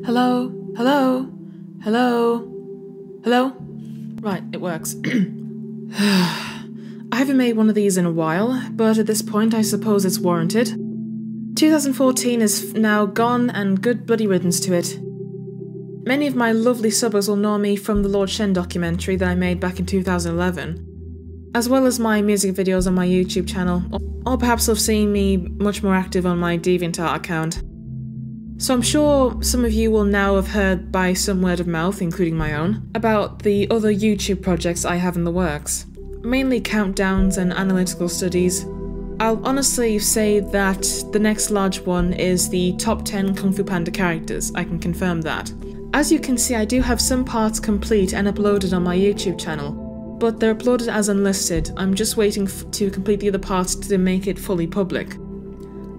Hello? Hello? Hello? Hello? Right, it works. I haven't made one of these in a while, but at this point I suppose it's warranted. 2014 is now gone and good bloody riddance to it. Many of my lovely subbers will know me from the Lord Shen documentary that I made back in 2011, as well as my music videos on my YouTube channel, or perhaps have seen me much more active on my DeviantArt account. So I'm sure some of you will now have heard by some word of mouth, including my own, about the other YouTube projects I have in the works, mainly countdowns and analytical studies. I'll honestly say that the next large one is the top 10 Kung Fu Panda characters, I can confirm that. As you can see, I do have some parts complete and uploaded on my YouTube channel, but they're uploaded as unlisted. I'm just waiting to complete the other parts to make it fully public.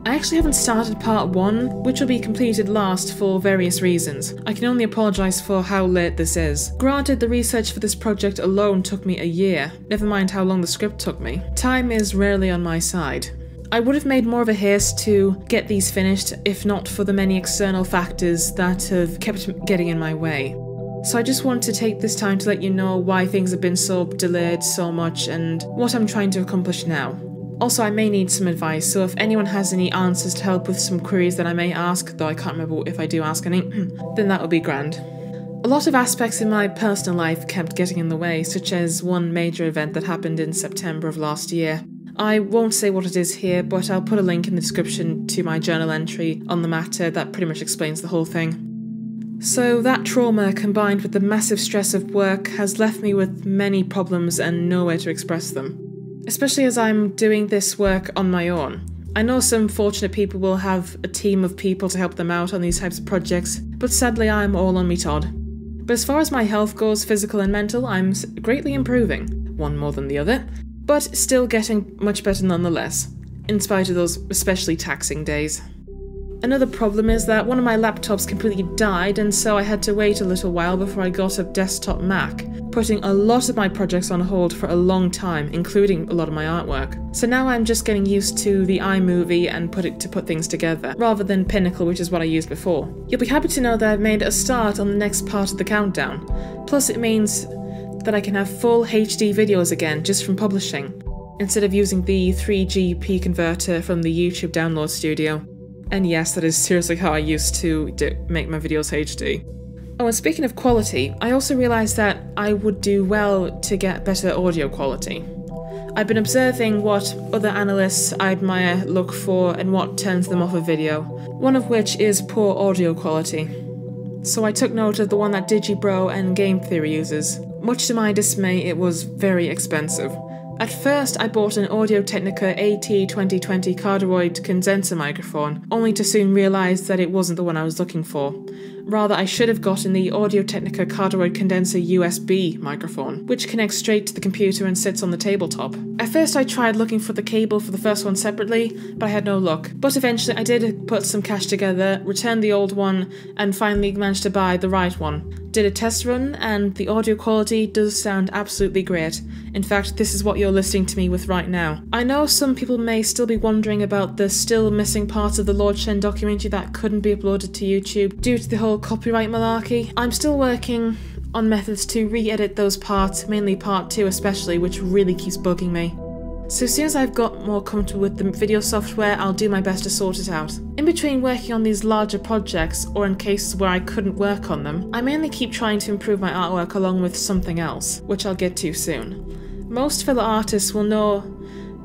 I actually haven't started part 1, which will be completed last for various reasons. I can only apologise for how late this is. Granted, the research for this project alone took me a year, never mind how long the script took me. Time is rarely on my side. I would have made more of a haste to get these finished if not for the many external factors that have kept getting in my way. So I just want to take this time to let you know why things have been so delayed so much and what I'm trying to accomplish now. Also, I may need some advice, so if anyone has any answers to help with some queries that I may ask, though I can't remember if I do ask any, then that would be grand. A lot of aspects in my personal life kept getting in the way, such as one major event that happened in September of last year. I won't say what it is here, but I'll put a link in the description to my journal entry on the matter that pretty much explains the whole thing. So that trauma, combined with the massive stress of work, has left me with many problems and nowhere to express them. Especially as I'm doing this work on my own. I know some fortunate people will have a team of people to help them out on these types of projects, but sadly I'm all on me Todd. But as far as my health goes, physical and mental, I'm greatly improving, one more than the other, but still getting much better nonetheless, in spite of those especially taxing days. Another problem is that one of my laptops completely died, and so I had to wait a little while before I got a desktop Mac, putting a lot of my projects on hold for a long time, including a lot of my artwork. So now I'm just getting used to the iMovie and put things together, rather than Pinnacle, which is what I used before. You'll be happy to know that I've made a start on the next part of the countdown. Plus it means that I can have full HD videos again just from publishing, instead of using the 3GP converter from the YouTube download studio. And yes, that is seriously how I used to make my videos HD. Oh, and speaking of quality, I also realised that I would do well to get better audio quality. I've been observing what other analysts I admire look for and what turns them off a video, one of which is poor audio quality. So I took note of the one that Digibro and Game Theory uses. Much to my dismay, it was very expensive. At first, I bought an Audio-Technica AT2020 cardioid condenser microphone, only to soon realise that it wasn't the one I was looking for. Rather, I should have gotten the Audio-Technica cardioid condenser USB microphone, which connects straight to the computer and sits on the tabletop. At first I tried looking for the cable for the first one separately, but I had no luck. But eventually I did put some cash together, returned the old one, and finally managed to buy the right one. Did a test run, and the audio quality does sound absolutely great. In fact, this is what you're listening to me with right now. I know some people may still be wondering about the still missing parts of the Lord Shen documentary that couldn't be uploaded to YouTube due to the whole copyright malarkey. I'm still working on methods to re-edit those parts, mainly part 2 especially, which really keeps bugging me. So as soon as I've got more comfortable with the video software, I'll do my best to sort it out. In between working on these larger projects, or in cases where I couldn't work on them, I mainly keep trying to improve my artwork along with something else, which I'll get to soon. Most fellow artists will know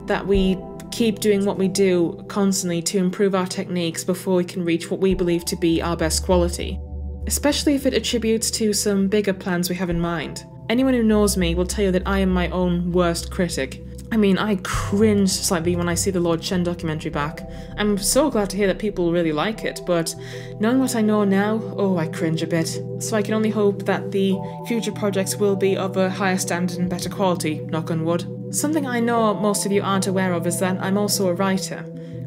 that we keep doing what we do constantly to improve our techniques before we can reach what we believe to be our best quality, especially if it attributes to some bigger plans we have in mind. Anyone who knows me will tell you that I am my own worst critic. I mean, I cringe slightly when I see the Lord Shen documentary back. I'm so glad to hear that people really like it, but knowing what I know now, oh, I cringe a bit. So I can only hope that the future projects will be of a higher standard and better quality, knock on wood. Something I know most of you aren't aware of is that I'm also a writer.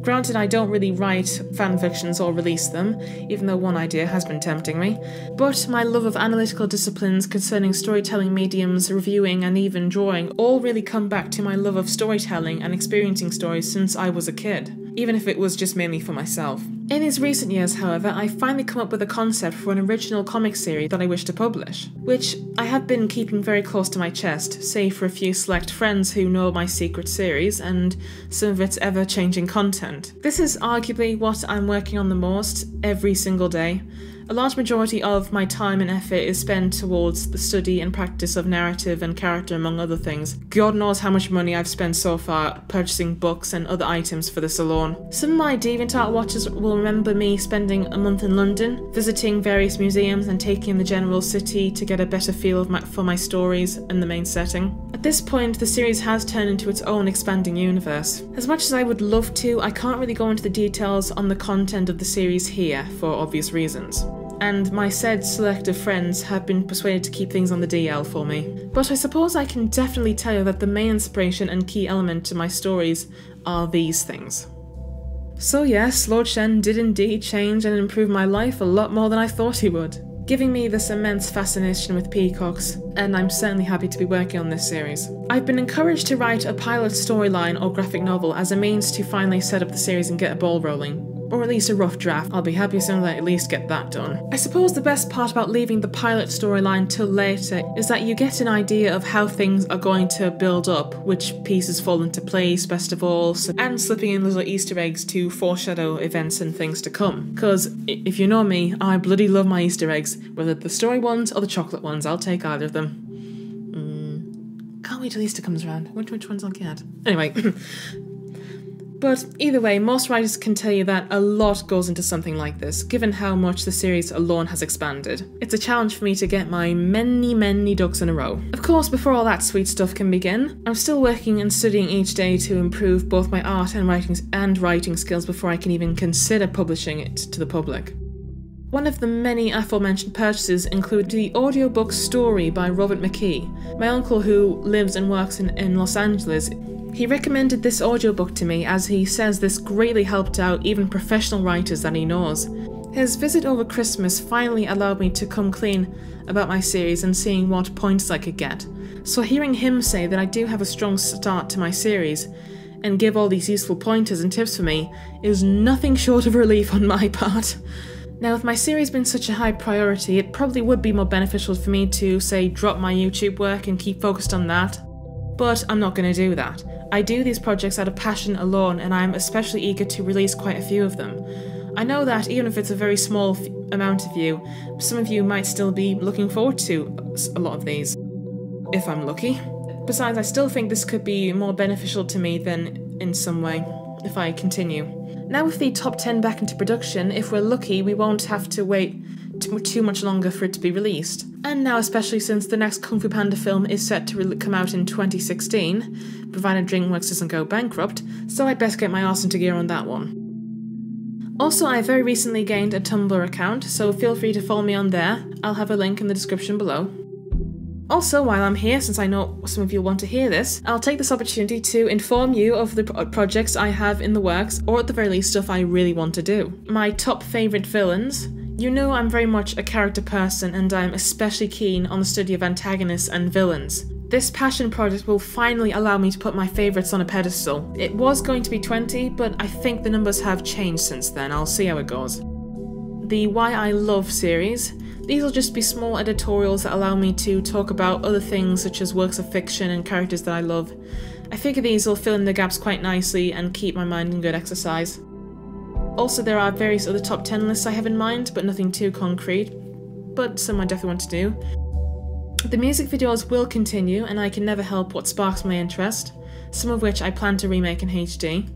Granted, I don't really write fanfictions or release them, even though one idea has been tempting me, but my love of analytical disciplines concerning storytelling mediums, reviewing, and even drawing all really come back to my love of storytelling and experiencing stories since I was a kid, even if it was just mainly for myself. In these recent years, however, I finally come up with a concept for an original comic series that I wish to publish, which I have been keeping very close to my chest, save for a few select friends who know my secret series and some of its ever-changing content. This is arguably what I'm working on the most every single day. A large majority of my time and effort is spent towards the study and practice of narrative and character, among other things. God knows how much money I've spent so far purchasing books and other items for this alone. Some of my DeviantArt watchers will remember me spending a month in London, visiting various museums and taking in the general city to get a better feel for my stories and the main setting. At this point, the series has turned into its own expanding universe. As much as I would love to, I can't really go into the details on the content of the series here, for obvious reasons. And my said selective friends have been persuaded to keep things on the DL for me. But I suppose I can definitely tell you that the main inspiration and key element to my stories are these things. So yes, Lord Shen did indeed change and improve my life a lot more than I thought he would, giving me this immense fascination with peacocks, and I'm certainly happy to be working on this series. I've been encouraged to write a pilot storyline or graphic novel as a means to finally set up the series and get a ball rolling. Or at least a rough draft. I'll be happy as soon as I at least get that done. I suppose the best part about leaving the pilot storyline till later is that you get an idea of how things are going to build up, which pieces fall into place best of all, and slipping in little Easter eggs to foreshadow events and things to come. Because if you know me, I bloody love my Easter eggs, whether the story ones or the chocolate ones, I'll take either of them. Can't wait till Easter comes around. Which ones I'll get. Anyway. But either way, most writers can tell you that a lot goes into something like this, given how much the series alone has expanded. It's a challenge for me to get my many ducks in a row. Of course, before all that sweet stuff can begin, I'm still working and studying each day to improve both my art and writing skills before I can even consider publishing it to the public. One of the many aforementioned purchases include the audiobook Story by Robert McKee. My uncle, who lives and works in Los Angeles, he recommended this audiobook to me as he says this greatly helped out even professional writers that he knows. His visit over Christmas finally allowed me to come clean about my series and seeing what points I could get. So hearing him say that I do have a strong start to my series and give all these useful pointers and tips for me is nothing short of relief on my part. Now, with my series being such a high priority, it probably would be more beneficial for me to, say, drop my YouTube work and keep focused on that. But I'm not going to do that. I do these projects out of passion alone, and I'm especially eager to release quite a few of them. I know that even if it's a very small amount of you, some of you might still be looking forward to a lot of these, if I'm lucky. Besides, I still think this could be more beneficial to me than in some way, if I continue. Now with the top 10 back into production, if we're lucky, we won't have to wait too much longer for it to be released. And now, especially since the next Kung Fu Panda film is set to come out in 2016, provided DreamWorks doesn't go bankrupt, so I'd best get my arse into gear on that one. Also, I very recently gained a Tumblr account, so feel free to follow me on there. I'll have a link in the description below. Also, while I'm here, since I know some of you want to hear this, I'll take this opportunity to inform you of the projects I have in the works, or at the very least stuff I really want to do. My top favourite villains. You know I'm very much a character person and I'm especially keen on the study of antagonists and villains. This passion project will finally allow me to put my favourites on a pedestal. It was going to be 20, but I think the numbers have changed since then. I'll see how it goes. The Why I Love series. These will just be small editorials that allow me to talk about other things such as works of fiction and characters that I love. I figure these will fill in the gaps quite nicely and keep my mind in good exercise. Also, there are various other top 10 lists I have in mind, but nothing too concrete, but some I definitely want to do. The music videos will continue, and I can never help what sparks my interest, some of which I plan to remake in HD.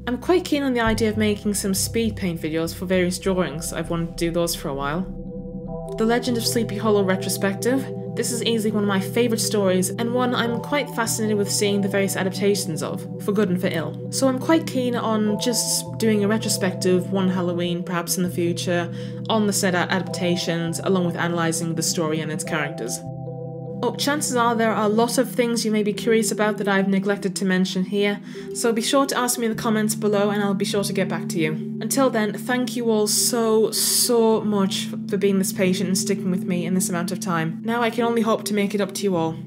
I'm quite keen on the idea of making some speed paint videos for various drawings. I've wanted to do those for a while. The Legend of Sleepy Hollow retrospective. This is easily one of my favourite stories, and one I'm quite fascinated with seeing the various adaptations of, for good and for ill. So I'm quite keen on just doing a retrospective one Halloween, perhaps in the future, on the said adaptations, along with analysing the story and its characters. Oh, chances are there are a lot of things you may be curious about that I've neglected to mention here, so be sure to ask me in the comments below and I'll be sure to get back to you. Until then, thank you all so much for being this patient and sticking with me in this amount of time. Now I can only hope to make it up to you all.